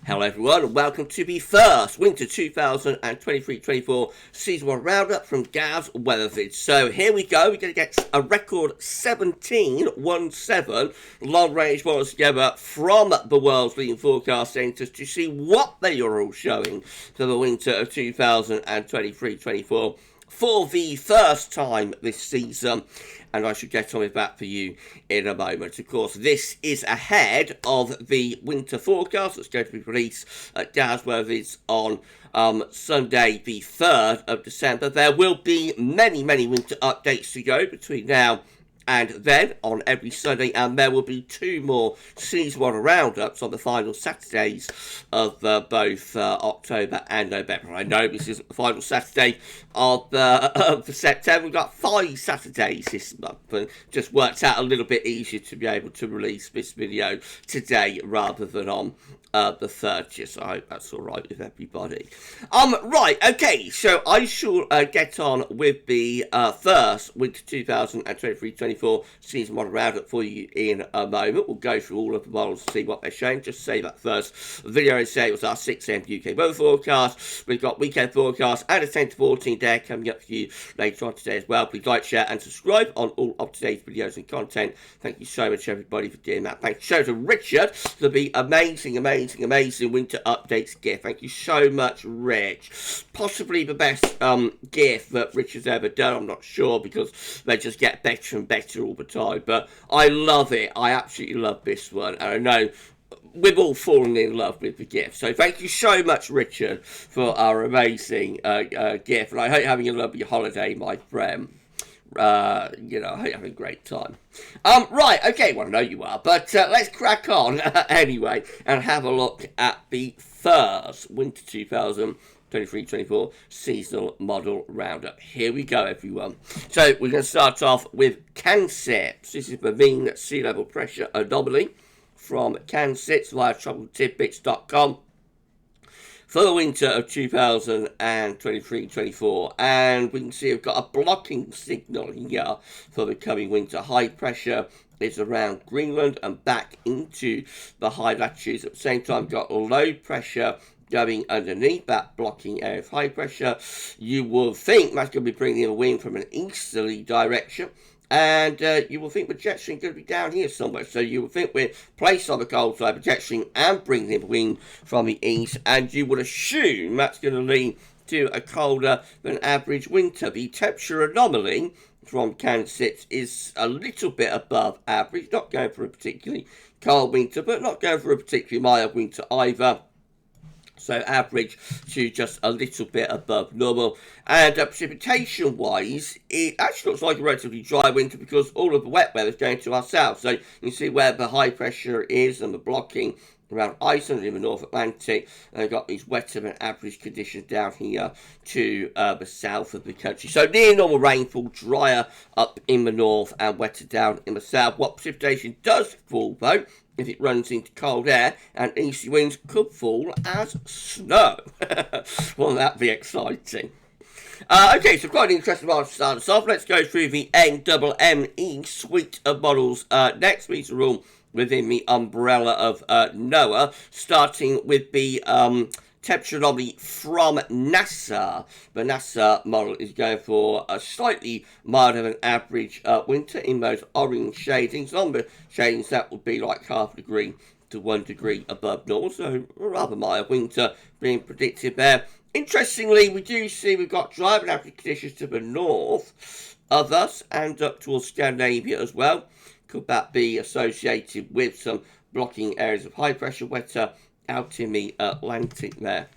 Hello everyone and welcome to the first Winter 2023-24 Season 1 Roundup from GavsWeatherVids. So here we go, we're going to get a record 17 long-range models together from the world's leading forecast centres to see what they are all showing for the winter of 2023-24 for the first time this season. And I should get on with that for you in a moment. Of course, this is ahead of the winter forecast that's going to be released at GavsWeatherVids on Sunday, the 3rd of December. There will be many winter updates to go between now and then on every Sunday, and there will be two more Season 1 roundups on the final Saturdays of both October and November. I know this isn't the final Saturday of September. We've got 5 Saturdays this month, and just worked out a little bit easier to be able to release this video today rather than on the 30th. So I hope that's all right with everybody. Right, okay, so I shall get on with the first Winter 2023-24 Season 1 roundup for you in a moment. We'll go through all of the models to see what they're showing. Just say that first video I say it was our 6 AM UK weather forecast. We've got weekend forecast and a 10 to 14 day coming up for you later on today as well. Please like, share and subscribe on all up-to-date videos and content. Thank you so much everybody for doing that. Thank you so much to Richard for the amazing winter updates gift. Thank you so much, Rich. Possibly the best gift that Richard's ever done. I'm not sure because they just get better and better all the time, but I love it. I absolutely love this one, and I know we've all fallen in love with the gift. So thank you so much, Richard, for our amazing gift, and I hope you're having a lovely holiday, my friend. I hope you're having a great time. Right, okay, well, I know you are, but let's crack on anyway and have a look at the first Winter 2023-24 seasonal model roundup. Here we go, everyone. So we're going to start off with CanSIPS. This is the mean sea level pressure anomaly from CanSIPS via troubledtidbits.com. For the winter of 2023-24, and we can see we've got a blocking signal here for the coming winter. High pressure is around Greenland and back into the high latitudes. At the same time, we've got low pressure going underneath that blocking area of high pressure. You will think that's going to be bringing in a wind from an easterly direction. And you will think the jet stream is going to be down here somewhere. So you will think we're placed on the cold side of the jet stream and bringing in wind from the east. And you would assume that's going to lead to a colder than average winter. The temperature anomaly from CanSIPS is a little bit above average. Not going for a particularly cold winter, but not going for a particularly mild winter either. So average to just a little bit above normal. And precipitation-wise, it actually looks like a relatively dry winter because all of the wet weather is going to our south. So you can see where the high pressure is and the blocking around Iceland in the North Atlantic. And they've got these wetter than average conditions down here to the south of the country. So near normal rainfall, drier up in the north and wetter down in the south. What precipitation does fall, though, if it runs into cold air and easterly winds, could fall as snow. Won't that be exciting? Okay, so quite an interesting model to start us off. Let's go through the NMME suite of models next. These are all within the umbrella of NOAA, starting with the temperature anomaly from NASA. The NASA model is going for a slightly milder than average winter in those orange shadings. On the shadings, that would be like 0.5 degree to 1 degree above normal, so a rather mild winter being predicted there. Interestingly, we do see we've got dry than average conditions to the north of us and up towards Scandinavia as well. Could that be associated with some blocking areas of high pressure wetter out in the Atlantic there?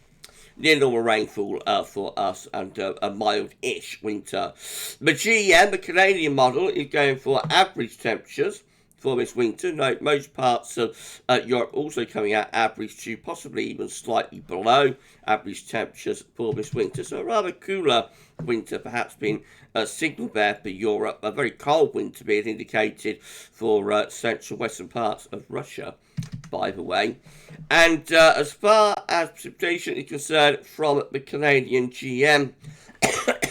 Near normal rainfall for us and a mild-ish winter. The GEM, the Canadian model, is going for average temperatures for this winter. Note most parts of Europe also coming out average to possibly even slightly below average temperatures for this winter. So a rather cooler winter perhaps being signalled there for Europe. A very cold winter being indicated for central western parts of Russia, by the way. And as far as precipitation is concerned from the Canadian GM,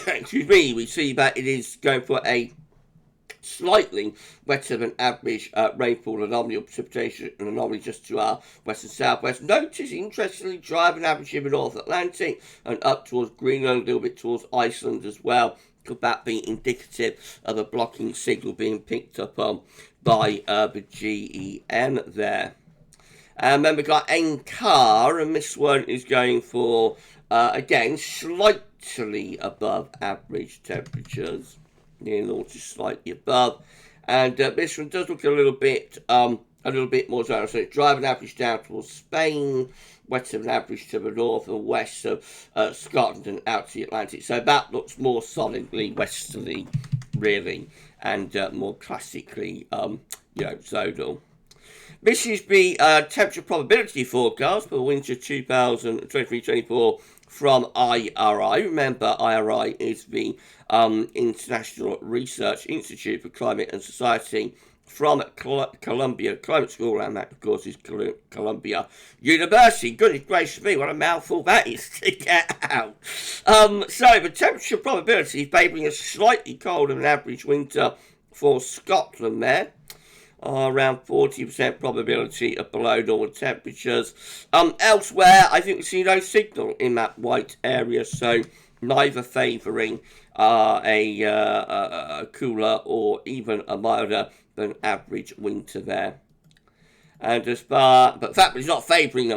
excuse me, we see that it is going for a slightly wetter than average rainfall anomaly or precipitation anomaly just to our west and southwest. Notice, interestingly, dry than average in the North Atlantic and up towards Greenland, a little bit towards Iceland as well. Could that be indicative of a blocking signal being picked up on by the GEN there? And then we've got NCAR, and this one is going for, again, slightly above average temperatures. Near north is slightly above. And this one does look a little bit more zonal. So it's driving average down towards Spain, wetter than average to the north and west of Scotland and out to the Atlantic. So that looks more solidly westerly, really, and more classically, zonal. This is the temperature probability forecast for winter 2023-24 from IRI. Remember, IRI is the International Research Institute for Climate and Society from Columbia Climate School, and that, of course, is Columbia University. Goodness gracious me, what a mouthful that is to get out. So, the temperature probability favouring a slightly colder than average winter for Scotland there. Around 40% probability of below normal temperatures. Elsewhere, I think we see no signal in that white area, so neither favouring a cooler or even a milder than average winter there. And but the fact that it's not favouring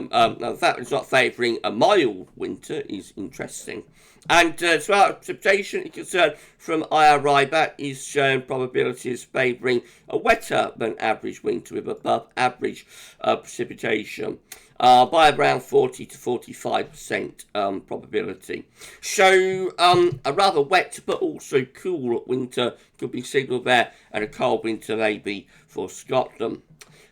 a mild winter is interesting. And as far as precipitation is concerned, from IRI, that is showing probabilities favouring a wetter than average winter with above average precipitation by around 40 to 45% probability. So a rather wet but also cool winter could be signalled there, and a cold winter maybe for Scotland.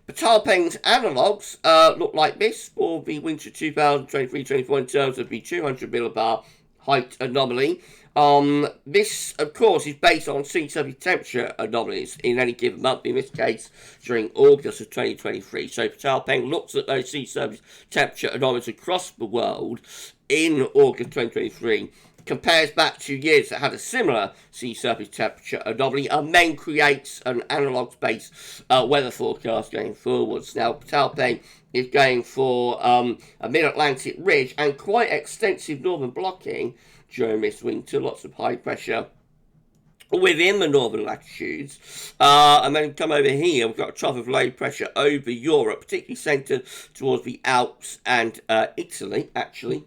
Tercile-Pang's analogues look like this for the winter 2023-24 in terms of the 200 millibar height anomaly. This, of course, is based on sea surface temperature anomalies in any given month, in this case during August of 2023. So Tercile-Pang looks at those sea surface temperature anomalies across the world in August 2023, compares back to years that had a similar sea surface temperature anomaly, and then creates an analogue-based weather forecast going forwards. Now, Tercile-Pang is going for a mid-Atlantic ridge and quite extensive northern blocking during this winter, lots of high pressure within the northern latitudes. And then come over here, we've got a trough of low pressure over Europe, particularly centred towards the Alps and Italy, actually.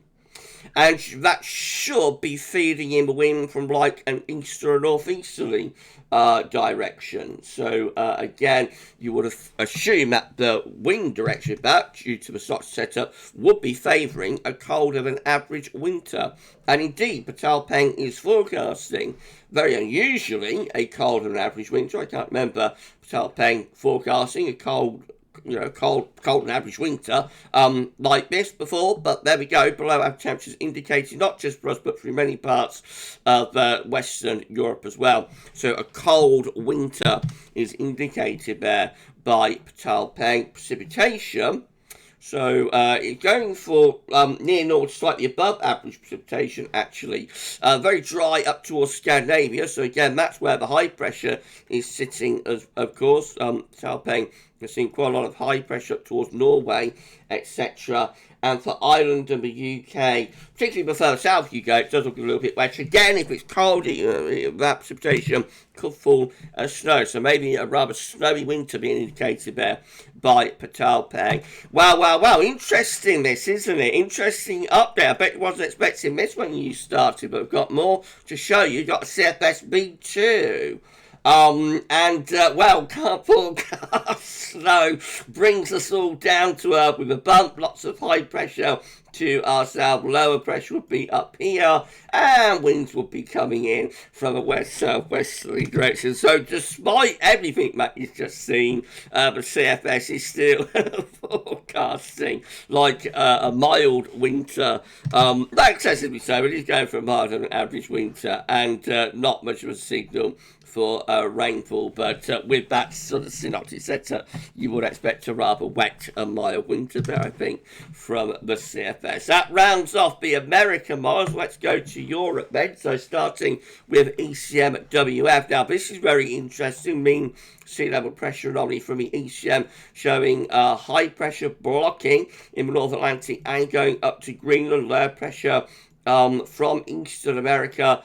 And that should be feeding in the wind from like an easter or northeasterly direction. So again, you would assume that the wind direction of that, due to the stock setup, would be favouring a colder than average winter. And indeed, Tercile-Pang is forecasting, very unusually, a colder than average winter. I can't remember Tercile-Pang forecasting a cold than average winter like this before, but there we go, below average temperatures indicated not just for us but for many parts of Western Europe as well. So a cold winter is indicated there by Tercile-Pang. Precipitation, so it's going for near north, slightly above average precipitation, actually. Very dry up towards Scandinavia, so again, that's where the high pressure is sitting, of course. Tercile-Pang has seen quite a lot of high pressure up towards Norway, etc. And for Ireland and the UK, particularly the further south you go, it does look a little bit wetter. Again, if it's cold, that precipitation could fall as snow. So maybe a rather snowy winter being indicated there by Tercile-Pang. Wow. Interesting this, isn't it? Interesting update. I bet you wasn't expecting this when you started, but we've got more to show you. You've got CFSv2. Can't forecast snow brings us all down to earth with a bump, lots of high pressure to our south, lower pressure would be up here, and winds would be coming in from a west-southwesterly direction. So despite everything that you've just seen, the CFS is still forecasting like a mild winter, not excessively so, but it's going for a milder than average winter, and not much of a signal for rainfall, but with that sort of synoptic setup, you would expect a rather wet and mild winter there, I think, from the CFS. CFS. That rounds off the American models. Let's go to Europe then. So starting with ECMWF. Now this is very interesting. Mean sea level pressure anomaly from the ECM showing high pressure blocking in the North Atlantic and going up to Greenland. Low pressure from Eastern America,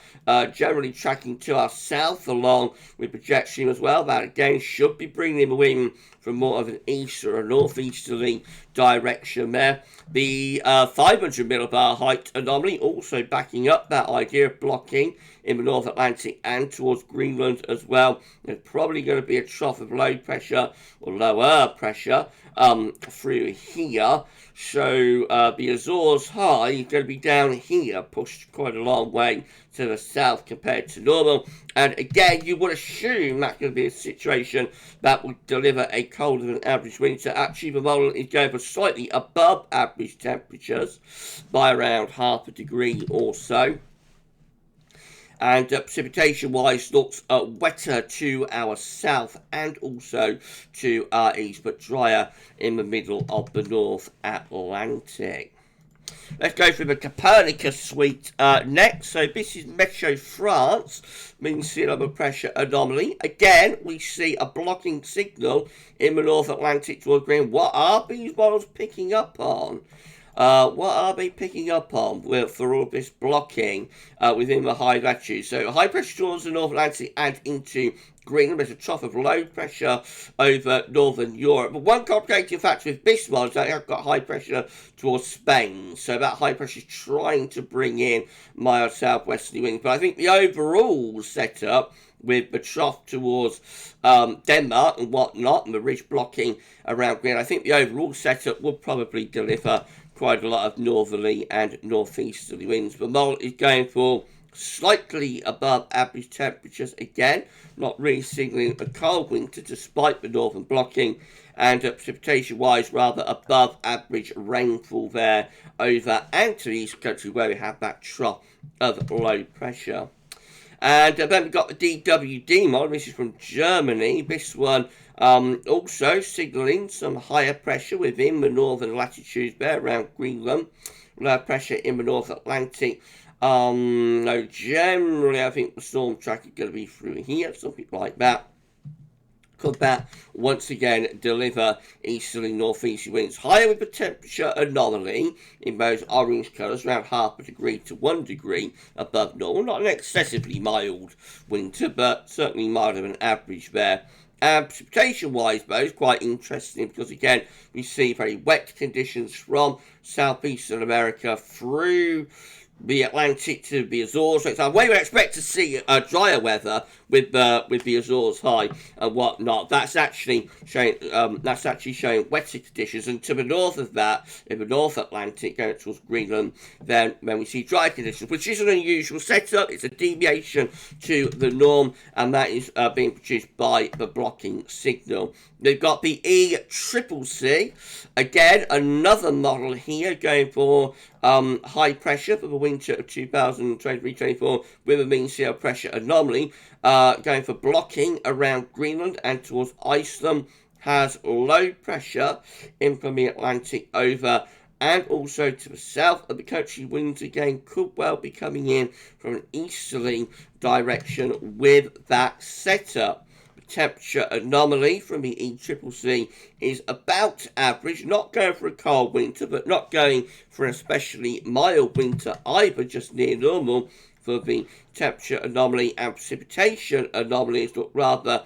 generally tracking to our south along with projection as well. That again should be bringing the wind from more of an east or a northeasterly direction there. The 500 millibar height anomaly also backing up that idea of blocking in the North Atlantic and towards Greenland as well. There's probably going to be a trough of low pressure or lower pressure through here. So the Azores high is going to be down here, pushed quite a long way to the south compared to normal. And again, you would assume that's going to be a situation that would deliver a colder than average winter. Actually, the model is going for slightly above average temperatures by around half a degree or so. And precipitation-wise looks wetter to our south and also to our east, but drier in the middle of the North Atlantic. Let's go through the Copernicus suite next. So this is Meteo France, mean sea level pressure anomaly. Again, we see a blocking signal in the North Atlantic towards Greenland. What are these models picking up on? What are they picking up on for all this blocking within the high latitude? So high pressure towards the North Atlantic and into Greenland. There's a trough of low pressure over northern Europe. But one complicating factor with this one is that I've got high pressure towards Spain. So that high pressure is trying to bring in mild southwesterly winds. But I think the overall setup with the trough towards Denmark and whatnot, and the ridge blocking around Greenland, I think the overall setup will probably deliver quite a lot of northerly and northeasterly winds. The model is going for slightly above average temperatures again, not really signaling a cold winter despite the northern blocking, and precipitation wise rather above average rainfall there over and to the east country where we have that trough of low pressure. And then we've got the DWD model. This is from Germany. This one also signalling some higher pressure within the northern latitudes there around Greenland. Lower pressure in the North Atlantic. No, generally I think the storm track is going to be through here, something like that. Could that once again deliver easterly northeasterly winds higher with the temperature anomaly in those orange colours, around half a degree to 1 degree above normal. Not an excessively mild winter, but certainly milder than average there. And precipitation-wise, though, is quite interesting because, again, we see very wet conditions from southeastern America through the Atlantic to the Azores. So we would expect to see drier weather with the Azores high and whatnot. That's actually showing wetter conditions, and to the north of that, in the North Atlantic, going towards Greenland, then we see dry conditions, which is an unusual setup. It's a deviation to the norm, and that is being produced by the blocking signal. They've got the ECCC, again, another model here going for high pressure for the winter of 2023-24 with a mean sea level pressure anomaly, going for blocking around Greenland and towards Iceland, has low pressure in from the Atlantic over and also to the south of the country. Winds again could well be coming in from an easterly direction with that setup. Temperature anomaly from the ECCC is about average, not going for a cold winter, but not going for an especially mild winter either, just near normal for the temperature anomaly. And precipitation anomalies look rather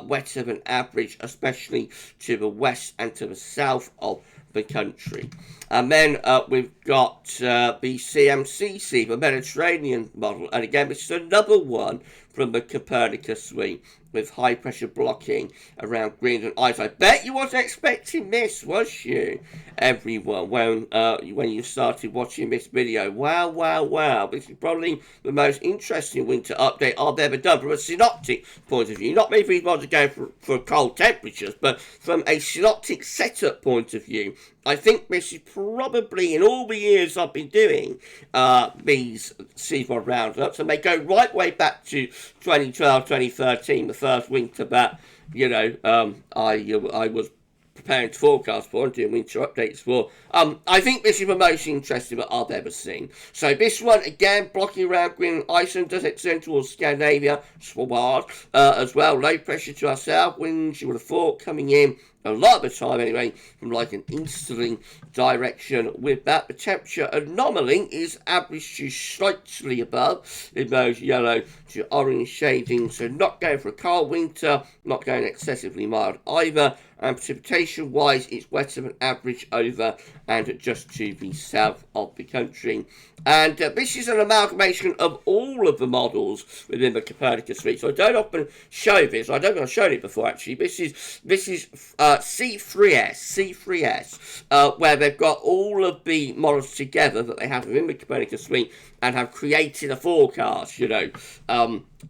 wetter than average, especially to the west and to the south of the country. And then we've got the CMCC, the Mediterranean model, and again this is another one from the Copernicus suite with high pressure blocking around Greenland ice. I bet you wasn't expecting this, was you, everyone, when you started watching this video? Wow. This is probably the most interesting winter update I've ever done from a synoptic point of view. Not many people want to go for cold temperatures, but from a synoptic setup point of view, I think this is probably, in all the years I've been doing these seasonal roundups, and they go right way back to 2012, 2013, the first winter that, I was preparing to forecast for and doing winter updates for. I think this is the most interesting that I've ever seen. So this one, again, blocking around Greenland, Iceland, does extend towards Scandinavia, Svalbard, as well. Low pressure to our south, winds, you would have thought, coming in a lot of the time anyway, from like an easterly direction. With that, the temperature anomaly is averaged to slightly above in those yellow to orange shadings. So not going for a cold winter, not going excessively mild either. And precipitation wise, it's wetter than average over and just to the south of the country. And this is an amalgamation of all of the models within the Copernicus fleet. So I don't often show this. I don't think I've shown it before actually. This is C3S, where they've got all of the models together that they have within the Copernicus fleet and have created a forecast, you know,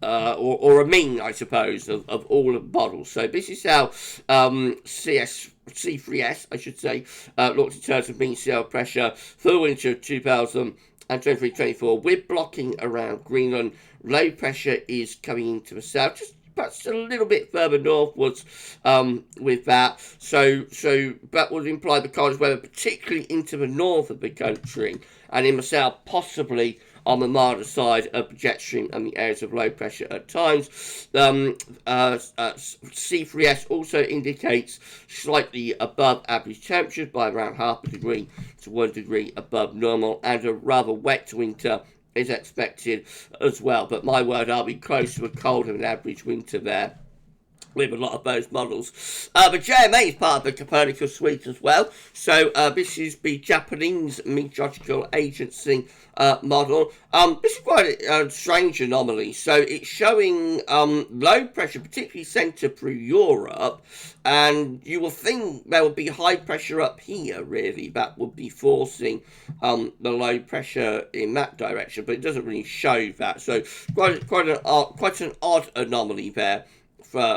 or a mean, I suppose, of all of the models. So this is how C3S, I should say, looks in terms of mean sea level pressure for the winter of 2023-24. We're blocking around Greenland. Low pressure is coming into the south, just perhaps a little bit further northwards with that. So that would imply the coldest weather, particularly into the north of the country, and in the south, possibly on the milder side of the jet stream and the areas of low pressure at times. C3S also indicates slightly above average temperatures by around 0.5 degree to 1 degree above normal, and a rather wet winter is expected as well. But my word, I'll be close to a colder than average winter there with a lot of those models. The JMA is part of the Copernicus suite as well. So this is the Japanese Meteorological Agency model. This is quite a strange anomaly. So it's showing low pressure, particularly centred through Europe, and you will think there will be high pressure up here, really, that would be forcing the low pressure in that direction, but it doesn't really show that. So quite an odd anomaly there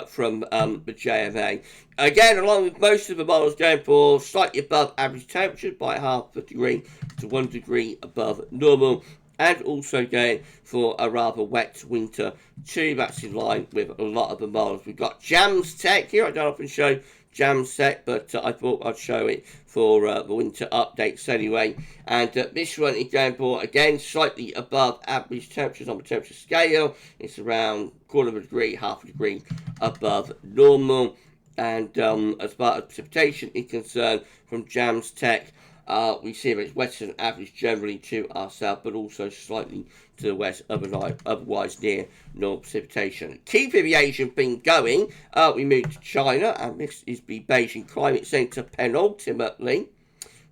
from the JMA. Again, along with most of the models going for slightly above average temperature by 0.5 degree to 1 degree above normal, and also going for a rather wet winter too. That's in line with a lot of the models. We've got GavsTech here. I don't often show GavsTech, but I thought I'd show it for the winter updates anyway. And this one is going for, again, slightly above average temperatures on the temperature scale. It's around 0.25 degree, 0.5 degree above normal. And as far as precipitation is concerned, from GavsTech, we see that it's wetter than average generally to our south, but also slightly to the west, otherwise near normal precipitation. Key variation been going. We move to China, and this is the Beijing Climate Center penultimately.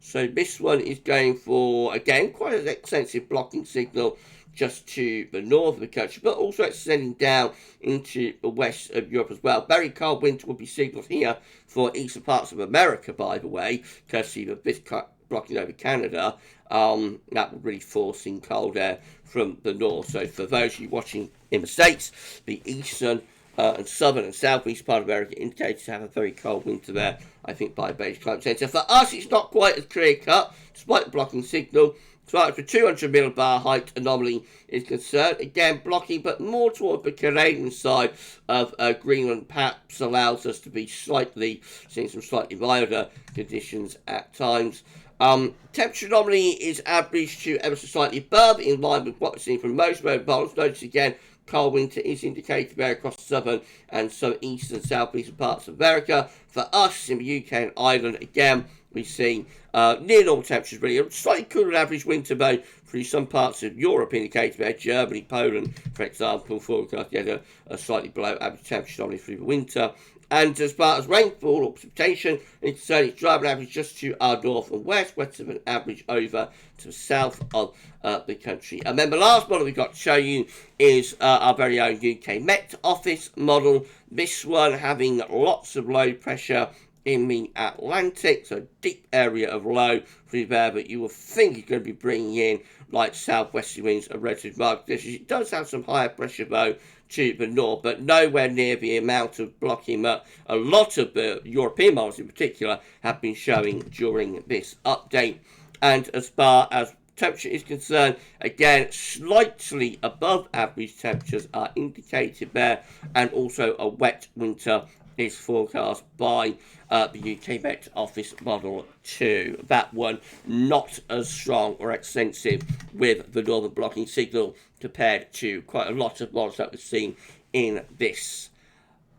So this one is going for, again, quite an extensive blocking signal just to the north of the country, but also extending down into the west of Europe as well. Very cold winter will be signalled here for eastern parts of America, by the way, courtesy of this blocking over Canada. That would really force in cold air from the north. So for those of you watching in the States, the eastern and southern and southeast part of America indicates to have a very cold winter there, I think, by Beijing Climate Center. For us, it's not quite as clear-cut, despite the blocking signal. As far as the 200 millibar height anomaly is concerned, again blocking, but more toward the Canadian side of Greenland, perhaps allows us to be seeing some slightly milder conditions at times. Temperature anomaly is averaged to ever so slightly above, in line with what we're seeing from most weather models. Notice again, cold winter is indicated there across the southern and some eastern and southeastern parts of America. For us in the UK and Ireland, again, we see near normal temperatures, really. A slightly cooler than average winter, though, through some parts of Europe indicated there. Germany, Poland, for example, forecast get a slightly below average temperature anomaly through the winter. And as far as rainfall or precipitation, it's certainly dry than average just to our north and west, wetter than average over to the south of the country. And then the last model we've got to show you is our very own UK Met Office model. This one having lots of low pressure in the Atlantic, so deep area of low through there, but you will think you're going to be bringing in like southwesterly winds and relative mild conditions. It does have some higher pressure though to the north, but nowhere near the amount of blocking that a lot of the European models in particular have been showing during this update. And as far as temperature is concerned, again, slightly above average temperatures are indicated there, and also a wet winter is forecast by the UK Met Office Model 2. That one not as strong or extensive with the northern blocking signal compared to quite a lot of models that we've seen in this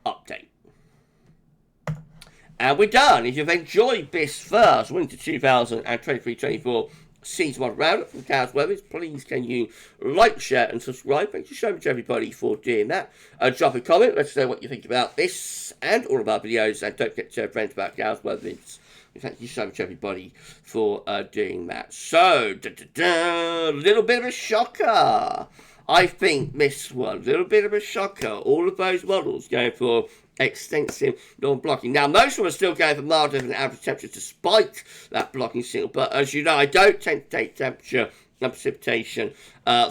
update. And we're done. If you've enjoyed this first Winter 2023-24 Season 1 roundup from GavsWeatherVids, please can you like, share and subscribe. Thank you so much everybody for doing that. Drop a comment, let us know what you think about this and all of our videos, and don't forget to tell friends about GavsWeatherVids. Thank you so much everybody for doing that. So, little bit of a shocker. I think this one, little bit of a shocker. All of those models going for extensive non-blocking. Now, most of them are still going for milder than average temperature despite that blocking signal. But as you know, I don't tend to take temperature and precipitation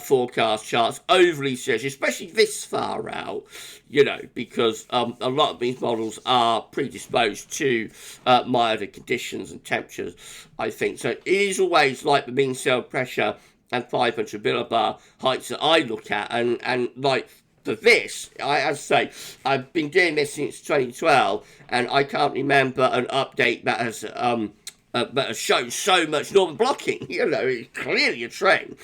forecast charts overly seriously, especially this far out, you know, because a lot of these models are predisposed to milder conditions and temperatures, I think. So it is always like the mean cell pressure and 500 millibar heights that I look at, and like for this, as I say, I've been doing this since 2012, and I can't remember an update that has shown so much northern blocking. You know, it's clearly a trend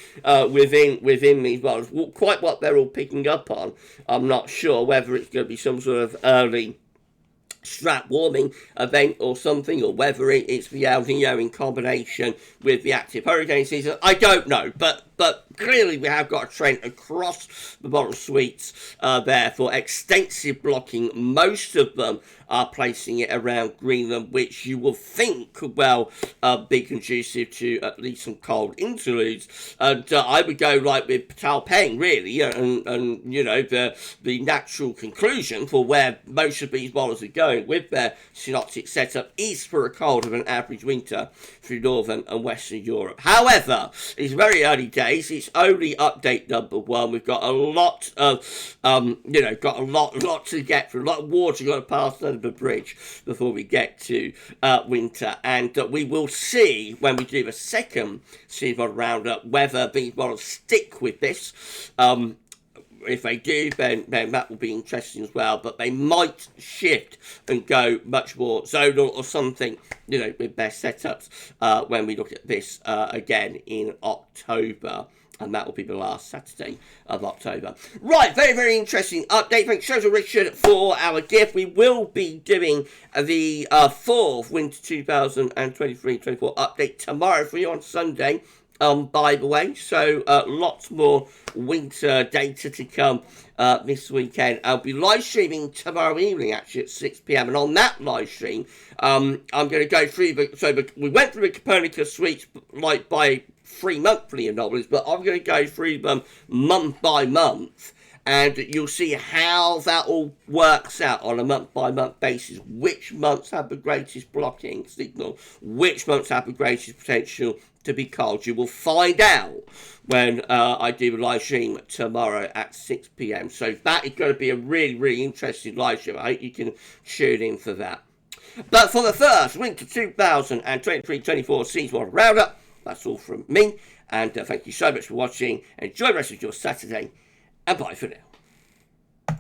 within these models. Quite what they're all picking up on, I'm not sure whether it's going to be some sort of early strat warming event or something, or whether it's the El Nino in combination with the active hurricane season. I don't know, but clearly we have got a trend across the model suites there for extensive blocking. Most of them are placing it around Greenland, which you will think could well be conducive to at least some cold interludes. And I would go like with Tercile-Pang, really, and you know, the natural conclusion for where most of these models are going with their synoptic setup is for a colder than average winter through northern and western Europe. However, it's very early days. It's only update number 1. We've got a lot of, you know, got a lot to get through, a lot of water got to pass under the bridge before we get to winter. And we will see when we do the second season roundup whether these models stick with this. If they do, then that will be interesting as well. But they might shift and go much more zonal or something, you know, with their setups when we look at this again in October. And that will be the last Saturday of October. Right, very, very interesting update. Thanks so much, Richard, for our gift. We will be doing the 4th Winter 2023-24 update tomorrow for you on Sunday. By the way, so lots more winter data to come this weekend. I'll be live streaming tomorrow evening, actually, at 6 p.m. And on that live stream, I'm going to go through we went through the Copernicus suites like by 3 monthly anomalies, but I'm going to go through them month by month. And you'll see how that all works out on a month-by-month basis. Which months have the greatest blocking signal? Which months have the greatest potential to be cold? You will find out when I do a live stream tomorrow at 6 p.m. So that is going to be a really, really interesting live stream. I hope you can tune in for that. But for the first Winter 2023-24 Season 1 Roundup, that's all from me. And thank you so much for watching. Enjoy the rest of your Saturday. And bye for now.